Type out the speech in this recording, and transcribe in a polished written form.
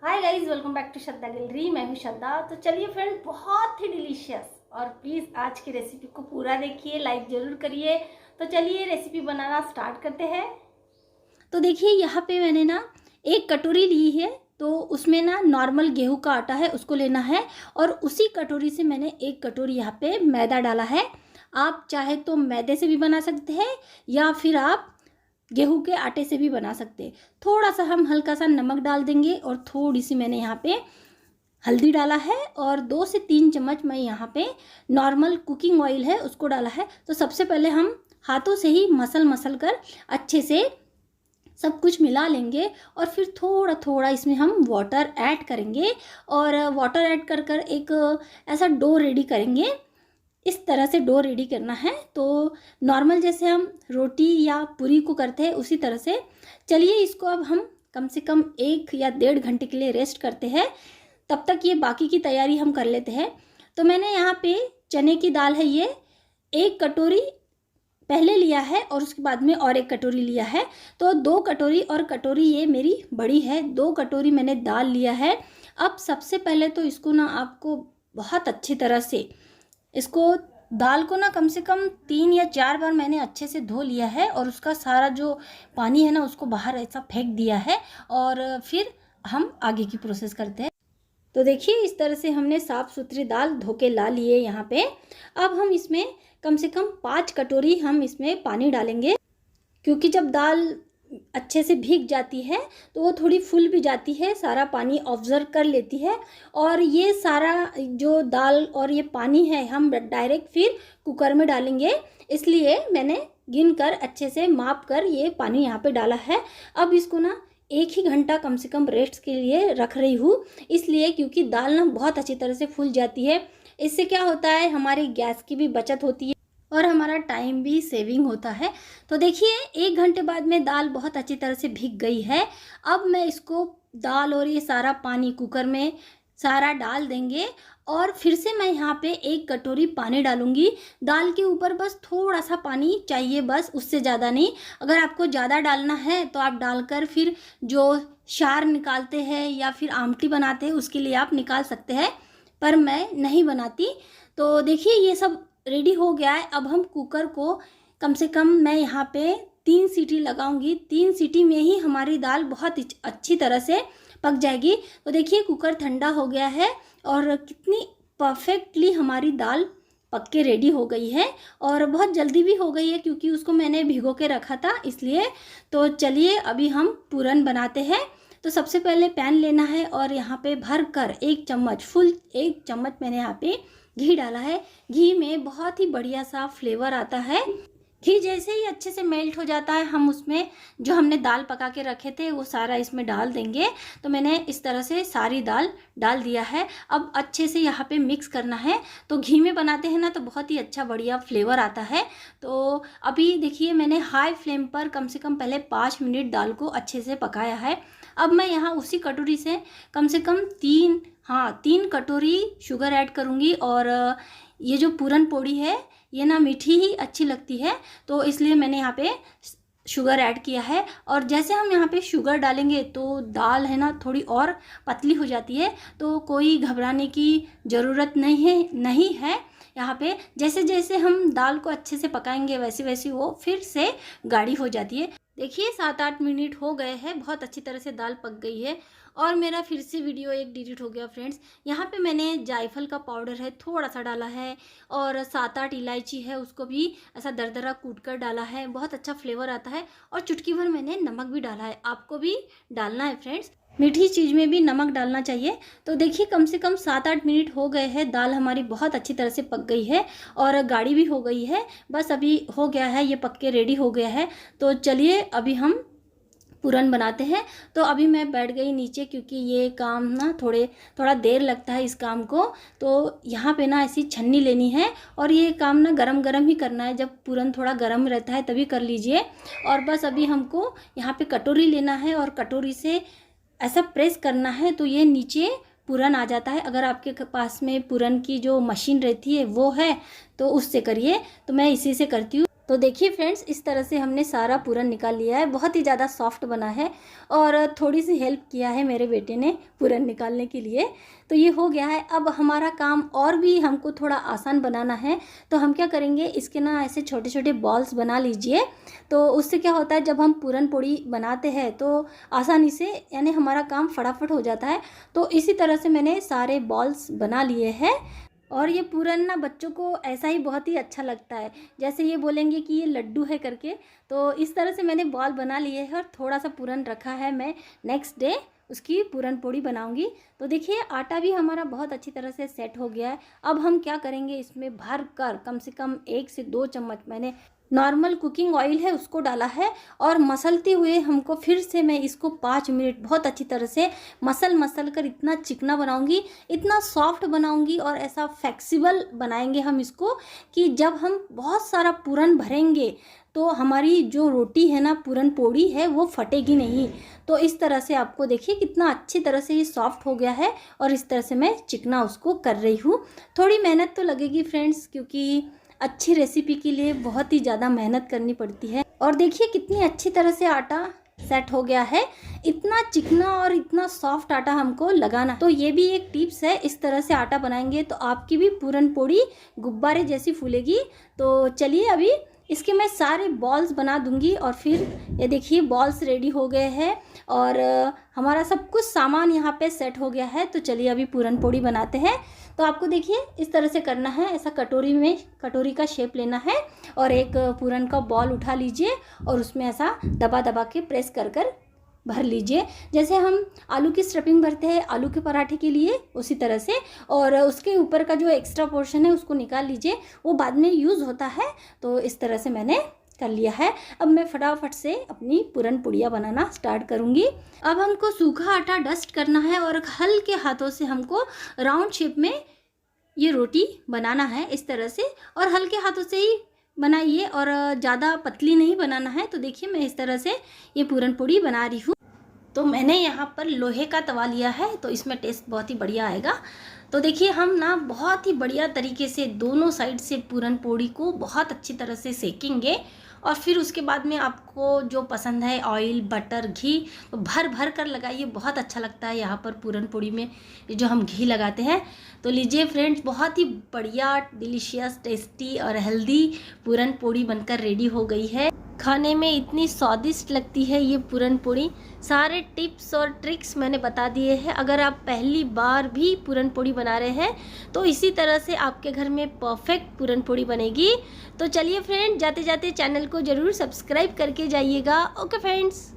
Hi guys, welcome back to Shraddha gallery. मैं हूँ श्रद्धा। तो चलिए फ्रेंड, बहुत ही डिलीशियस और प्लीज़ आज की रेसिपी को पूरा देखिए, लाइक ज़रूर करिए। तो चलिए रेसिपी बनाना स्टार्ट करते हैं। तो देखिए यहाँ पे मैंने ना एक कटोरी ली है, तो उसमें ना नॉर्मल गेहूं का आटा है, उसको लेना है। और उसी कटोरी से मैंने एक कटोरी यहाँ पे मैदा डाला है। आप चाहे तो मैदे से भी बना सकते हैं या फिर आप गेहूं के आटे से भी बना सकते हैं। थोड़ा सा हम हल्का सा नमक डाल देंगे और थोड़ी सी मैंने यहाँ पे हल्दी डाला है और 2 से 3 चम्मच मैं यहाँ पे नॉर्मल कुकिंग ऑयल है उसको डाला है। तो सबसे पहले हम हाथों से ही मसल कर अच्छे से सब कुछ मिला लेंगे और फिर थोड़ा थोड़ा इसमें हम वाटर ऐड करेंगे और वाटर ऐड कर कर एक ऐसा डो रेडी करेंगे। इस तरह से डो रेडी करना है। तो नॉर्मल जैसे हम रोटी या पूरी को करते हैं उसी तरह से। चलिए इसको अब हम कम से कम 1 या 1.5 घंटे के लिए रेस्ट करते हैं। तब तक ये बाकी की तैयारी हम कर लेते हैं। तो मैंने यहाँ पे चने की दाल है, ये 1 कटोरी पहले लिया है और उसके बाद में और 1 कटोरी लिया है। तो 2 कटोरी और कटोरी ये मेरी बड़ी है, 2 कटोरी मैंने दाल लिया है। अब सबसे पहले तो इसको ना आपको बहुत अच्छी तरह से इसको दाल को ना कम से कम 3 या 4 बार मैंने अच्छे से धो लिया है और उसका सारा जो पानी है ना उसको बाहर ऐसा फेंक दिया है। और फिर हम आगे की प्रोसेस करते हैं। तो देखिए इस तरह से हमने साफ़ सुथरी दाल धो के ला लिए यहाँ पे। अब हम इसमें कम से कम 5 कटोरी हम इसमें पानी डालेंगे, क्योंकि जब दाल अच्छे से भीग जाती है तो वो थोड़ी फूल भी जाती है, सारा पानी ऑब्जर्व कर लेती है। और ये सारा जो दाल और ये पानी है हम डायरेक्ट फिर कुकर में डालेंगे, इसलिए मैंने गिन कर अच्छे से माप कर ये पानी यहाँ पे डाला है। अब इसको ना 1 ही घंटा कम से कम रेस्ट के लिए रख रही हूँ, इसलिए क्योंकि दाल ना बहुत अच्छी तरह से फूल जाती है। इससे क्या होता है, हमारी गैस की भी बचत होती है और हमारा टाइम भी सेविंग होता है। तो देखिए 1 घंटे बाद में दाल बहुत अच्छी तरह से भीग गई है। अब मैं इसको दाल और ये सारा पानी कुकर में सारा डाल देंगे और फिर से मैं यहाँ पे 1 कटोरी पानी डालूंगी। दाल के ऊपर बस थोड़ा सा पानी चाहिए, बस उससे ज़्यादा नहीं। अगर आपको ज़्यादा डालना है तो आप डालकर फिर जो शार निकालते हैं या फिर आमटी बनाते हैं उसके लिए आप निकाल सकते हैं, पर मैं नहीं बनाती। तो देखिए ये सब रेडी हो गया है। अब हम कुकर को कम से कम मैं यहाँ पे 3 सीटी लगाऊंगी। 3 सीटी में ही हमारी दाल बहुत अच्छी तरह से पक जाएगी। तो देखिए कुकर ठंडा हो गया है और कितनी परफेक्टली हमारी दाल पक के रेडी हो गई है और बहुत जल्दी भी हो गई है, क्योंकि उसको मैंने भिगो के रखा था इसलिए। तो चलिए अभी हम पूरन बनाते हैं। तो सबसे पहले पैन लेना है और यहाँ पे भर कर 1 चम्मच, फुल 1 चम्मच मैंने यहाँ पे घी डाला है। घी में बहुत ही बढ़िया सा फ्लेवर आता है। घी जैसे ही अच्छे से मेल्ट हो जाता है हम उसमें जो हमने दाल पका के रखे थे वो सारा इसमें डाल देंगे। तो मैंने इस तरह से सारी दाल डाल दिया है। अब अच्छे से यहाँ पे मिक्स करना है। तो घी में बनाते हैं ना तो बहुत ही अच्छा बढ़िया फ्लेवर आता है। तो अभी देखिए मैंने हाई फ्लेम पर कम से कम पहले 5 मिनट दाल को अच्छे से पकाया है। अब मैं यहाँ उसी कटोरी से कम 3 कटोरी शुगर ऐड करूँगी। और ये जो पूरन पोड़ी है ये ना मीठी ही अच्छी लगती है, तो इसलिए मैंने यहाँ पे शुगर ऐड किया है। और जैसे हम यहाँ पे शुगर डालेंगे तो दाल है ना थोड़ी और पतली हो जाती है, तो कोई घबराने की ज़रूरत नहीं है। यहाँ पे जैसे जैसे हम दाल को अच्छे से पकाएंगे वैसे वैसे वो फिर से गाढ़ी हो जाती है। देखिए 7-8 मिनट हो गए हैं, बहुत अच्छी तरह से दाल पक गई है। और मेरा फिर से वीडियो एक डिलीट हो गया फ्रेंड्स। यहाँ पे मैंने जायफल का पाउडर है थोड़ा सा डाला है और 7-8 इलायची है उसको भी ऐसा दरदरा कूट कर डाला है, बहुत अच्छा फ्लेवर आता है। और चुटकी भर मैंने नमक भी डाला है, आपको भी डालना है फ्रेंड्स, मीठी चीज़ में भी नमक डालना चाहिए। तो देखिए कम से कम 7-8 मिनट हो गए हैं, दाल हमारी बहुत अच्छी तरह से पक गई है और गाढ़ी भी हो गई है। बस अभी हो गया है, ये पक के रेडी हो गया है। तो चलिए अभी हम पूरन बनाते हैं। तो अभी मैं बैठ गई नीचे, क्योंकि ये काम ना थोड़ा देर लगता है इस काम को। तो यहाँ पे ना ऐसी छन्नी लेनी है और ये काम ना गरम गरम ही करना है, जब पूरन थोड़ा गरम रहता है तभी कर लीजिए। और बस अभी हमको यहाँ पे कटोरी लेना है और कटोरी से ऐसा प्रेस करना है तो ये नीचे पूरन आ जाता है। अगर आपके पास में पूरन की जो मशीन रहती है वो है तो उससे करिए, तो मैं इसी से करती हूँ। तो देखिए फ्रेंड्स, इस तरह से हमने सारा पूरन निकाल लिया है। बहुत ही ज़्यादा सॉफ्ट बना है और थोड़ी सी हेल्प किया है मेरे बेटे ने पूरन निकालने के लिए। तो ये हो गया है। अब हमारा काम और भी हमको थोड़ा आसान बनाना है। तो हम क्या करेंगे, इसके ना ऐसे छोटे छोटे बॉल्स बना लीजिए। तो उससे क्या होता है, जब हम पूरन पोड़ी बनाते हैं तो आसानी से यानी हमारा काम फटाफट हो जाता है। तो इसी तरह से मैंने सारे बॉल्स बना लिए हैं। और ये पूरन ना बच्चों को ऐसा ही बहुत ही अच्छा लगता है, जैसे ये बोलेंगे कि ये लड्डू है करके। तो इस तरह से मैंने बॉल बना लिए है और थोड़ा सा पूरन रखा है। मैं नेक्स्ट डे उसकी पूरन पोड़ी बनाऊंगी। तो देखिए आटा भी हमारा बहुत अच्छी तरह से सेट हो गया है। अब हम क्या करेंगे, इसमें भर कर कम से कम 1 से 2 चम्मच मैंने नॉर्मल कुकिंग ऑयल है उसको डाला है। और मसलते हुए हमको फिर से मैं इसको 5 मिनट बहुत अच्छी तरह से मसल कर इतना चिकना बनाऊंगी, इतना सॉफ्ट बनाऊंगी और ऐसा फ्लेक्सिबल बनाएंगे हम इसको कि जब हम बहुत सारा पूरन भरेंगे तो हमारी जो रोटी है ना, पूरन पोड़ी है, वो फटेगी नहीं। तो इस तरह से आपको देखिए कितना अच्छी तरह से ये सॉफ्ट हो गया है और इस तरह से मैं चिकना उसको कर रही हूँ। थोड़ी मेहनत तो लगेगी फ्रेंड्स, क्योंकि अच्छी रेसिपी के लिए बहुत ही ज़्यादा मेहनत करनी पड़ती है। और देखिए कितनी अच्छी तरह से आटा सेट हो गया है। इतना चिकना और इतना सॉफ्ट आटा हमको लगाना। तो ये भी एक टिप्स है, इस तरह से आटा बनाएंगे तो आपकी भी पूरन पोड़ी गुब्बारे जैसी फूलेगी। तो चलिए अभी इसके मैं सारे बॉल्स बना दूंगी और फिर ये देखिए बॉल्स रेडी हो गए हैं और हमारा सब कुछ सामान यहाँ पे सेट हो गया है। तो चलिए अभी पूरन पोड़ी बनाते हैं। तो आपको देखिए इस तरह से करना है, ऐसा कटोरी का शेप लेना है और एक पूरन का बॉल उठा लीजिए और उसमें ऐसा दबा दबा के प्रेस कर भर लीजिए, जैसे हम आलू की स्टफिंग भरते हैं आलू के पराठे के लिए, उसी तरह से। और उसके ऊपर का जो एक्स्ट्रा पोर्शन है उसको निकाल लीजिए, वो बाद में यूज़ होता है। तो इस तरह से मैंने कर लिया है। अब मैं फटाफट से अपनी पूरन पुड़िया बनाना स्टार्ट करूँगी। अब हमको सूखा आटा डस्ट करना है और हल्के हाथों से हमको राउंड शेप में ये रोटी बनाना है इस तरह से, और हल्के हाथों से ही बनाइए और ज़्यादा पतली नहीं बनाना है। तो देखिए मैं इस तरह से ये पूरन पोड़ी बना रही हूँ। तो मैंने यहाँ पर लोहे का तवा लिया है, तो इसमें टेस्ट बहुत ही बढ़िया आएगा। तो देखिए हम ना बहुत ही बढ़िया तरीके से दोनों साइड से पूरन पोड़ी को बहुत अच्छी तरह से सेकेंगे और फिर उसके बाद में आपको जो पसंद है ऑयल, बटर, घी तो भर भर कर लगाइए, बहुत अच्छा लगता है यहाँ पर पूरन पोड़ी में जो हम घी लगाते हैं। तो लीजिए फ्रेंड्स, बहुत ही बढ़िया, डिलीशियस, टेस्टी और हेल्दी पूरन पोड़ी बनकर रेडी हो गई है। खाने में इतनी स्वादिष्ट लगती है ये पूरन पोड़ी। सारे टिप्स और ट्रिक्स मैंने बता दिए हैं। अगर आप पहली बार भी पूरन पोड़ी बना रहे हैं तो इसी तरह से आपके घर में परफेक्ट पूरन पोड़ी बनेगी। तो चलिए फ्रेंड्स, जाते जाते चैनल को ज़रूर सब्सक्राइब करके जाइएगा। Okay friends.